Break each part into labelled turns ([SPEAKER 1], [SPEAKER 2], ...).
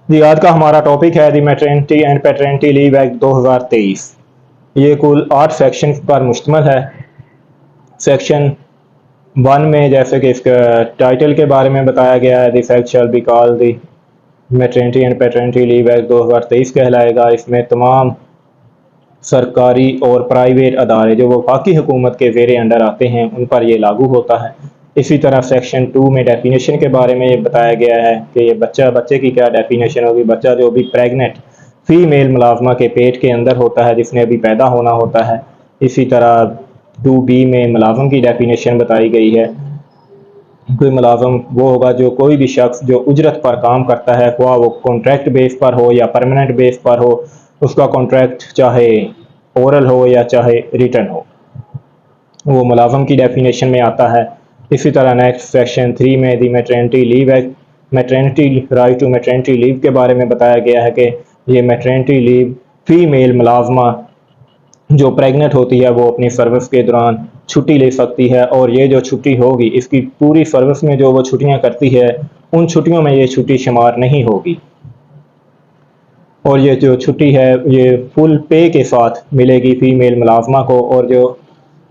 [SPEAKER 1] जी, आज का हमारा टॉपिक है the maternity and paternity leave act 2023। ये कुल 8 सेक्शन पर मुश्तमिल है। सेक्शन 1 में जैसे कि इसका टाइटल के बारे में बताया गया है, the fact shall be called the maternity and paternity leave act 2023 कहलाएगा। इसमें तमाम सरकारी और प्राइवेट अदारे जो वफाकी हुकूमत के ज़ेर अंडर आते हैं उन पर यह लागू होता है। इसी तरह सेक्शन 2 में डेफिनेशन के बारे में ये बताया गया है कि ये बच्चे की क्या डेफिनेशन होगी। बच्चा जो भी प्रेग्नेंट फीमेल मुलाजमा के पेट के अंदर होता है, जिसने अभी पैदा होना होता है। इसी तरह 2B में मुलाजम की डेफिनेशन बताई गई है। कोई मुलाजम वो होगा जो कोई भी शख्स जो उजरत पर काम करता है, ख्वाह वो कॉन्ट्रैक्ट बेस पर हो या परमानेंट बेस पर हो, उसका कॉन्ट्रैक्ट चाहे ओरल हो या चाहे रिटर्न हो, वो मुलाजम की डेफिनेशन में आता है। इसी तरह नेक्स्ट सेक्शन 3 में the maternity leave act, maternity right to maternity leave के बारे में बताया गया है कि ये मैटरनिटी लीव फीमेल मुलाजमा जो प्रेग्नेंट होती है वो अपनी सर्विस के दौरान छुट्टी ले सकती है, और ये जो छुट्टी होगी इसकी पूरी सर्विस में जो वो छुट्टियां करती है उन छुट्टियों में ये छुट्टी शुमार नहीं होगी। और ये जो छुट्टी है ये फुल पे के साथ मिलेगी फीमेल मुलाजमा को। और जो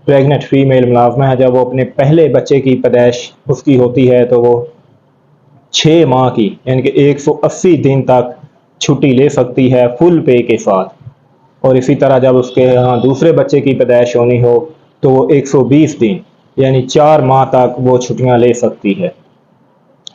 [SPEAKER 1] प्रेग्नेंट फीमेल मुलाजमा है, जब वो अपने पहले बच्चे की पैदाइश उसकी होती है तो वो 6 माह की यानी कि 180 दिन तक छुट्टी ले सकती है फुल पे के साथ। और इसी तरह जब उसके यहाँ दूसरे बच्चे की पैदाइश होनी हो तो वो 120 दिन यानी 4 माह तक वो छुट्टियां ले सकती है।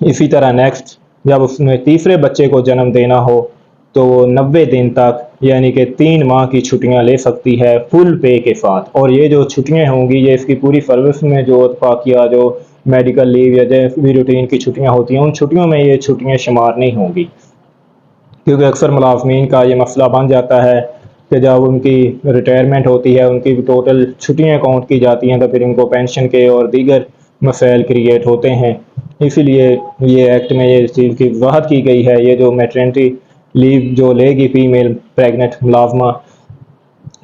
[SPEAKER 1] इसी तरह नेक्स्ट जब उसने तीसरे बच्चे को जन्म देना हो तो वो 90 दिन तक यानी कि 3 माह की छुट्टियां ले सकती है फुल पे के साथ। और ये जो छुट्टियां होंगी ये इसकी पूरी सर्विस में जो इत्तफाकिया जो मेडिकल लीव या जैसे भी रूटीन की छुट्टियां होती हैं उन छुट्टियों में ये छुट्टियां शुमार नहीं होंगी। क्योंकि अक्सर मुलाजमीन का ये मसला बन जाता है कि जब उनकी रिटायरमेंट होती है उनकी टोटल छुट्टियां काउंट की जाती हैं तो फिर उनको पेंशन के और दीगर मसाइल क्रिएट होते हैं। इसीलिए ये एक्ट में ये चीज़ की वजाहत की गई है, ये जो मैटरनिटी लीव जो लेगी फीमेल प्रेग्नेंट मुलाजमा,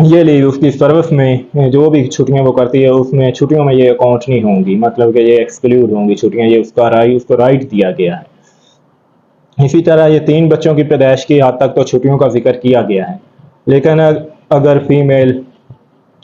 [SPEAKER 1] ये लीव उसकी सर्विस में जो भी छुट्टियां वो करती है उसमें छुट्टियों में ये अकाउंट नहीं होंगी, मतलब कि ये एक्सक्लूड होंगी छुट्टियां, ये उसको राइट दिया गया है। इसी तरह ये 3 बच्चों की पैदाइश की हद तक तो छुट्टियों का जिक्र किया गया है, लेकिन अगर फीमेल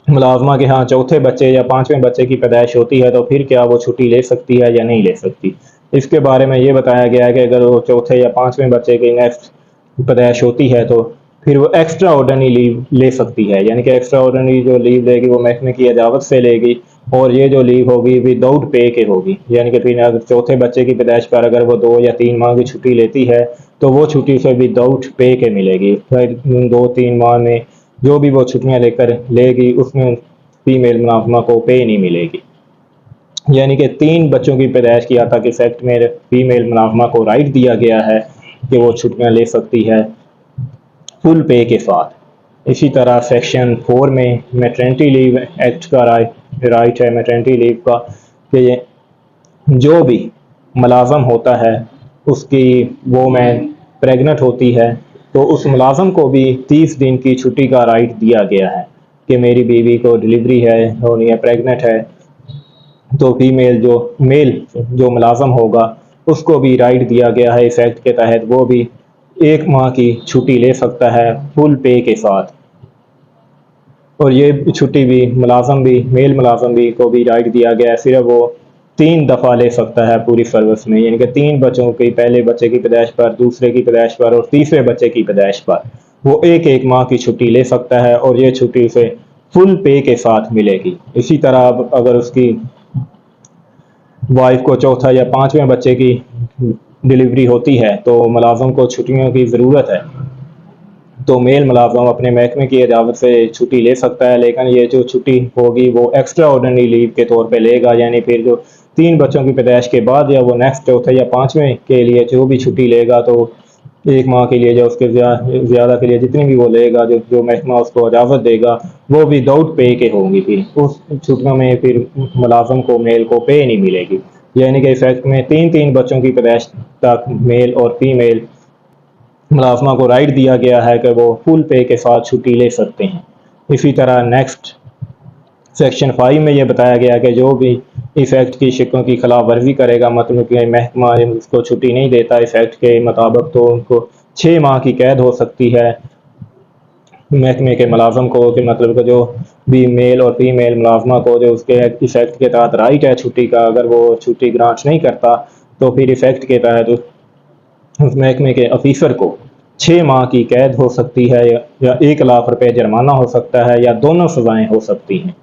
[SPEAKER 1] मुलाजमा के यहाँ चौथे बच्चे या 5वें बच्चे की पैदाइश होती है तो फिर क्या वो छुट्टी ले सकती है या नहीं ले सकती। इसके बारे में ये बताया गया है कि अगर वो चौथे या 5वें बच्चे की नेक्स्ट पैदाइश होती है तो फिर वो एक्स्ट्रा ऑर्डनरी लीव ले सकती है, यानी कि एक्स्ट्रा ऑर्डनरी जो लीव लेगी वो महकमे की इजाज़त से लेगी। और ये जो लीव होगी विदाउट पे के होगी, यानी कि फिर अगर चौथे बच्चे की पैदाइश पर अगर वो 2 या 3 माह की छुट्टी लेती है तो वो छुट्टी उसे विदाउट पे के मिलेगी। फिर 2-3 माह में जो भी वो छुट्टियां लेकर लेगी उसमें फीमेल मुलाजमा को पे नहीं मिलेगी। यानी कि 3 बच्चों की पैदाइश की आता के फैक्ट में फीमेल मुलाजमा को राइट दिया गया है कि वो छुट्टियां ले सकती है फुल पे के साथ। इसी तरह सेक्शन 4 में मैटरनिटी लीव एक्ट का राइट है मैटरनिटी लीव का कि जो भी मुलाजम होता है उसकी वो में प्रेग्नेंट होती है तो उस मुलाजम को भी 30 दिन की छुट्टी का राइट दिया गया है कि मेरी बीवी को डिलीवरी है होनी है, प्रेग्नेंट है, तो फीमेल जो मेल जो मुलाजम होगा उसको भी राइट दिया गया है इस एक्ट के तहत, वो भी 1 माह की छुट्टी ले सकता है फुल पे के साथ। और ये छुट्टी भी मुलाजम भी मेल मुलाजम भी को भी राइट दिया गया है, सिर्फ वो 3 दफ़ा ले सकता है पूरी सर्विस में, यानी कि 3 बच्चों की, पहले बच्चे की पैदाइश पर, दूसरे की पैदाइश पर और तीसरे बच्चे की पैदाइश पर वो 1-1 माह की छुट्टी ले सकता है और ये छुट्टी उसे फुल पे के साथ मिलेगी। इसी तरह अब अगर उसकी वाइफ को चौथा या 5वें बच्चे की डिलीवरी होती है तो मुलाजम को छुट्टियों की ज़रूरत है तो मेल मुलाजम अपने महकमे की इजाज़त से छुट्टी ले सकता है, लेकिन ये जो छुट्टी होगी वो एक्स्ट्रा ऑर्डनरी लीव के तौर पे लेगा। यानी फिर जो 3 बच्चों की पैदाइश के बाद या वो नेक्स्ट चौथे या 5वें के लिए जो भी छुट्टी लेगा तो 1 माह के लिए या उसके ज़्यादा के लिए जितनी भी वो लेगा, जो जो महकमा उसको इजाज़त देगा वो विदाउट पे के होंगी। फिर उस छुट्टियों में फिर मुलाजम को मेल को पे नहीं मिलेगी। यानी कि इफेक्ट में 3-3 बच्चों की पैदाइश तक मेल और फीमेल मुलाजमा को राइट दिया गया है कि वो फुल पे के साथ छुट्टी ले सकते हैं। इसी तरह नेक्स्ट सेक्शन 5 में ये बताया गया कि जो भी इस एक्ट की शिकों की खिलाफ वर्जी करेगा, मतलब कि महकमा उसको छुट्टी नहीं देता इस एक्ट के मुताबिक, तो उनको 6 माह की कैद हो सकती है महकमे के मुलाजम को, कि मतलब कि जो भी मेल और फीमेल मुलाजमा को जो उसके इफेक्ट के तहत राइट है छुट्टी का, अगर वो छुट्टी ग्रांट नहीं करता तो फिर इफेक्ट के तहत उस महकमे के ऑफिसर को 6 माह की कैद हो सकती है, या 1 लाख रुपए जुर्माना हो सकता है, या दोनों सजाएं हो सकती हैं।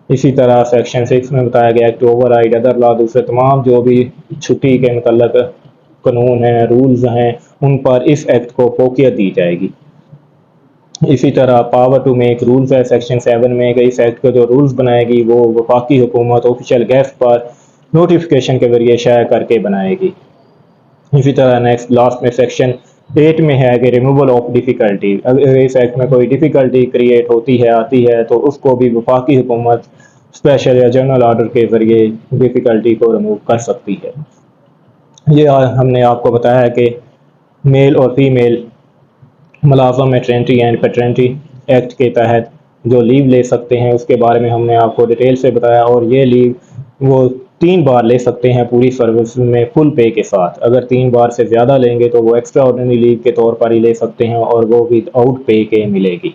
[SPEAKER 1] इसी तरह सेक्शन 6 में बताया गया कि ओवर राइड अदर लॉ, दूसरे तमाम जो भी छुट्टी के मतलब कानून हैं, रूल्स हैं, उन पर इस एक्ट को फोकियत दी जाएगी। इसी तरह पावर टू मेक रूल्स है सेक्शन 7 में, कि इस एक्ट के जो रूल्स बनाएगी वो वफाकी हुकूमत ऑफिशियल गेस्ट पर नोटिफिकेशन के जरिए शाया करके बनाएगी। इसी तरह नेक्स्ट लास्ट में सेक्शन 8 में है कि रिमूवल ऑफ डिफ़िकल्टी, अगर इस एक्ट में कोई डिफ़िकल्टी क्रिएट होती है आती है तो उसको भी वफाकी हुकूमत स्पेशल या जनरल ऑर्डर के ज़रिए डिफ़िकल्टी को रिमूव कर सकती है। ये हमने आपको बताया कि मेल और फीमेल मुलाज़म मैटरनिटी एंड पैटर्निटी एक्ट के तहत जो लीव ले सकते हैं उसके बारे में हमने आपको डिटेल से बताया, और ये लीव वो 3 बार ले सकते हैं पूरी सर्विस में फुल पे के साथ। अगर 3 बार से ज़्यादा लेंगे तो वो एक्स्ट्रा ऑर्डिनरी लीव के तौर पर ही ले सकते हैं, और वो विद आउट पे के मिलेगी।